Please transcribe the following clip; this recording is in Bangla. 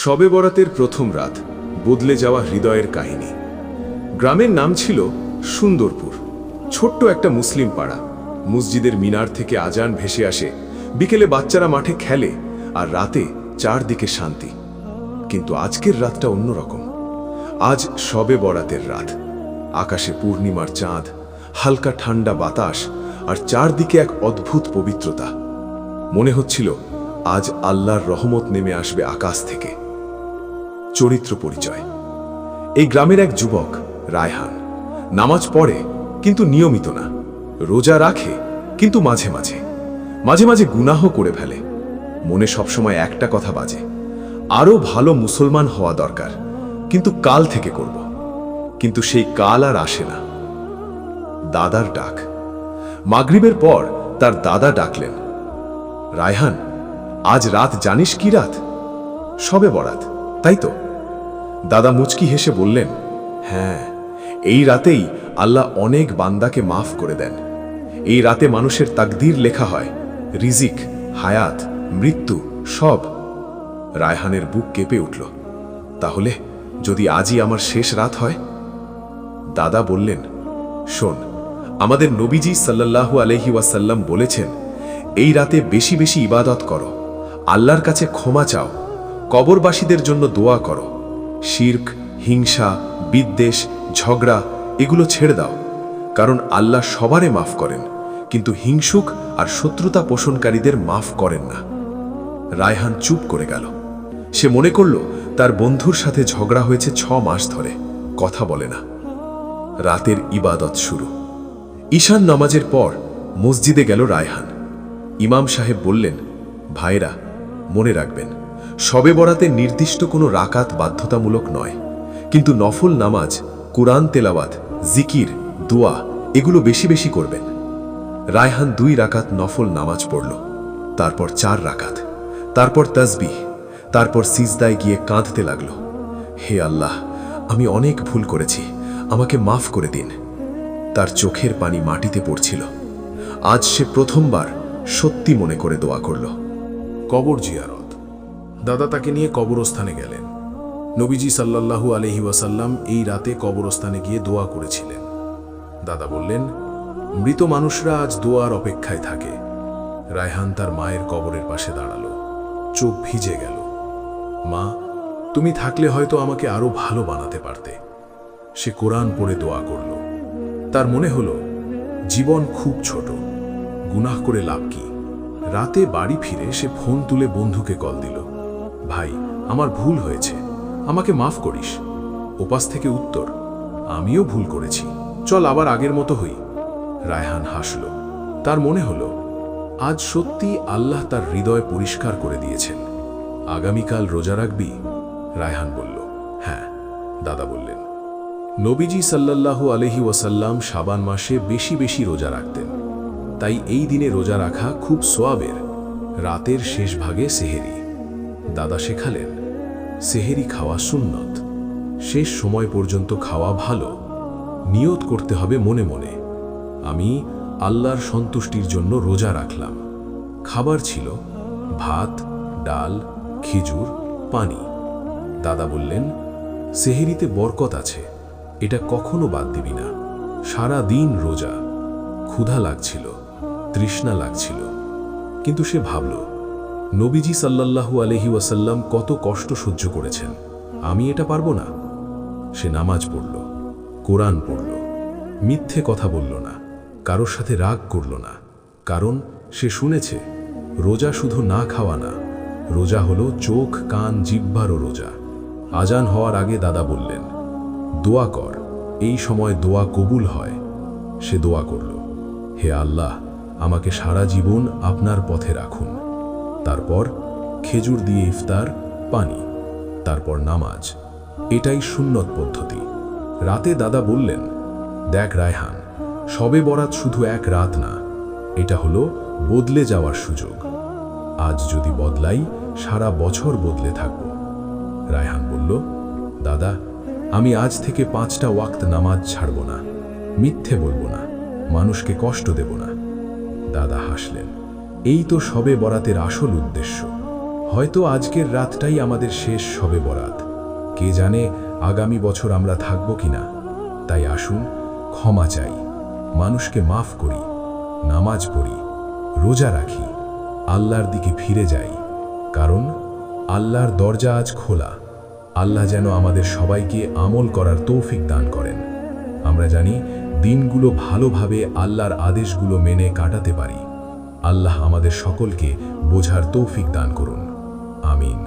শবে বরাতের প্রথম রাত, বদলে যাওয়া হৃদয়ের কাহিনী। গ্রামের নাম ছিল সুন্দরপুর। ছোট্ট একটা মুসলিম পাড়া। মসজিদের মিনার থেকে আজান ভেসে আসে, বিকেলে বাচ্চারা মাঠে খেলে, আর রাতে চারদিকে শান্তি। কিন্তু আজকের রাতটা অন্যরকম। আজ শবে বরাতের রাত। আকাশে পূর্ণিমার চাঁদ, হালকা ঠান্ডা বাতাস, আর চারদিকে এক অদ্ভুত পবিত্রতা। মনে হচ্ছিল আজ আল্লাহর রহমত নেমে আসবে আকাশ থেকে। চরিত্র পরিচয়। এই গ্রামের এক যুবক রায়হান। নামাজ পড়ে কিন্তু নিয়মিত না, রোজা রাখে কিন্তু মাঝে মাঝে মাঝে গুনাহ করে ফেলে। মনে সবসময় একটা কথা বাজে, আরো ভালো মুসলমান হওয়া দরকার, কিন্তু কাল থেকে করব। কিন্তু সেই কাল আর আসে না। দাদার ডাক। মাগরিবের পর তার দাদা ডাকলেন, রায়হান, আজ রাত জানিস কি রাত? শবে বরাত, তাই তো? দাদা মুচকি হেসে বললেন, হ্যাঁ, এই রাতেই আল্লাহ অনেক বান্দাকে মাফ করে দেন। এই রাতে মানুষের তাকদীর লেখা হয়, রিজিক, হায়াত, মৃত্যু সব। রায়হানের বুক কেঁপে উঠল। তাহলে যদি আজই আমার শেষ রাত হয়? দাদা বললেন, শোন, আমাদের নবীজি সাল্লাল্লাহু আলাইহি ওয়াসাল্লাম বলেছেন, এই রাতে বেশি বেশি ইবাদত করো, আল্লাহর কাছে ক্ষমা চাও, কবরবাসীদের জন্য দোয়া করো। শিরক, হিংসা, বিদ্বেষ, ঝগড়া এগুলো ছেড়ে দাও, কারণ আল্লাহ সবারে মাফ করেন, কিন্তু হিংসুক আর শত্রুতা পোষণকারীদের মাফ করেন না। রায়হান চুপ করে গেল। সে মনে করল তার বন্ধুর সাথে ঝগড়া হয়েছে 6 মাস ধরে, কথা বলে না। রাতের ইবাদত শুরু। ঈশান নামাজের পর মসজিদে গেল রায়হান। ইমাম সাহেব বললেন, ভাইরা, মনে রাখবেন, শবে বরাতে নির্দিষ্ট কোনো রাকাত বাধ্যতামূলক নয়, কিন্তু নফল নামাজ, কুরআন তেলাওয়াত, জিকির, দোয়া এগুলো বেশি বেশি করবেন। রায়হান 2 রাকাত নফল নামাজ পড়ল, তারপর 4 রাকাত, তারপর তাসবিহ, তারপর সিজদায় গিয়ে কাঁদতে লাগল, হে আল্লাহ, আমি অনেক ভুল করেছি, আমাকে মাফ করে দিন। তার চোখের পানি মাটিতে পড়ছিল। আজ সে প্রথমবার সত্যি মনে করে দোয়া করল। কবর জিয়ারত। দাদা তাকে নিয়ে কবরস্থানে গেলেন। নবীজি সাল্লাল্লাহু আলাইহি ওয়াসাল্লাম এই রাতে কবরস্থানে গিয়ে দোয়া করেছিলেন। দাদা বললেন, মৃত মানুষরা আজ দোয়ার অপেক্ষায় থাকে। রায়হান তার মায়ের কবরের পাশে দাঁড়ালো, চোখ ভিজে গেল। মা, তুমি থাকলে হয়তো আমাকে আরো ভালো বানাতে পারতে। সে কোরআন পড়ে দোয়া করল। তার মনে হলো জীবন খুব ছোট, গুনাহ করে লাভ কি। রাতে বাড়ি ফিরে সে ফোন তুলে বন্ধুকে কল দিল, ভাই, আমার ভুল হয়েছে, আমাকে মাফ করিস। ওপাশ থেকে উত্তর, আমিও ভুল করেছি, চল আবার আগের মতো হই। রায়হান হাসল। তার মনে হলো আজ সত্যি আল্লাহ তার হৃদয় পরিষ্কার করে দিয়েছেন। আগামীকাল রোজা রাখবি? রায়হান বলল, হ্যাঁ। দাদা বললেন, নবীজি সাল্লাল্লাহু আলাইহি ওয়াসাল্লাম শাবান মাসে বেশি বেশি রোজা রাখতেন, তাই এই দিনে রোজা রাখা খুব সোয়াবের। রাতের শেষ ভাগে সেহেরি। দাদা শেখালেন, সেহেরি খাওয়া সুন্নত, শেষ সময় পর্যন্ত খাওয়া ভালো। নিয়ত করতে হবে মনে মনে, আমি আল্লাহর সন্তুষ্টির জন্য রোজা রাখলাম। খাবার ছিল ভাত, ডাল, খেজুর, পানি। দাদা বললেন, সেহেরিতে বরকত আছে, এটা কখনো বাদ দিবি না। সারা দিন রোজা। ক্ষুধা লাগছিল, তৃষ্ণা লাগছিল, কিন্তু সে ভাবল, নবীজি সাল্লাল্লাহু আলাইহি ওয়াসাল্লাম কত কষ্ট সহ্য করেছেন, আমি এটা পারবো না। সে নামাজ পড়ল, কোরআন পড়ল, মিথ্যে কথা বলল না, কারোর সাথে রাগ করল না, কারণ সে শুনেছে রোজা শুধু না খাওয়া না, রোজা হলো চোখ, কান, জিহ্বারও রোজা। আজান হওয়ার আগে দাদা বললেন, দোয়া কর, এই সময় দোয়া কবুল হয়। সে দোয়া করল, হে আল্লাহ, আমাকে সারা জীবন আপনার পথে রাখুন। তারপর খেজুর দিয়ে ইফতার, পানি, তারপর নামাজ। এটাই সুন্নত পদ্ধতি। রাতে দাদা বললেন, দেখ রায়হান, শবে বরাত শুধু এক রাত না, এটা হলো বদলে যাওয়ার সুযোগ। আজ যদি বদলাই, সারা বছর বদলে থাকব। রায়হান বলল, দাদা, আমি আজ থেকে 5টা ওয়াক্ত নামাজ ছাড়ব না, মিথ্যে বলবো না, মানুষকে কষ্ট দেব না। দাদা হাসলেন, এই তো শবে বরাতের আসল উদ্দেশ্য। হয়তো আজকের রাতটাই আমাদের শেষ শবে বরাত। কে জানে আগামী বছর আমরা থাকব কিনা। তাই আসুন ক্ষমা চাই, মানুষকে মাফ করি, নামাজ পড়ি, রোজা রাখি, আল্লাহর দিকে ফিরে যাই। কারণ আল্লাহর দরজা আজ খোলা। আল্লাহ যেন আমাদের সবাইকে আমল করার তৌফিক দান করেন। আমরা জানি দিনগুলো ভালোভাবে আল্লাহর আদেশগুলো মেনে কাটাতে পারি। আল্লাহ আমাদের সকলকে বোঝার তৌফিক দান করুন। আমিন।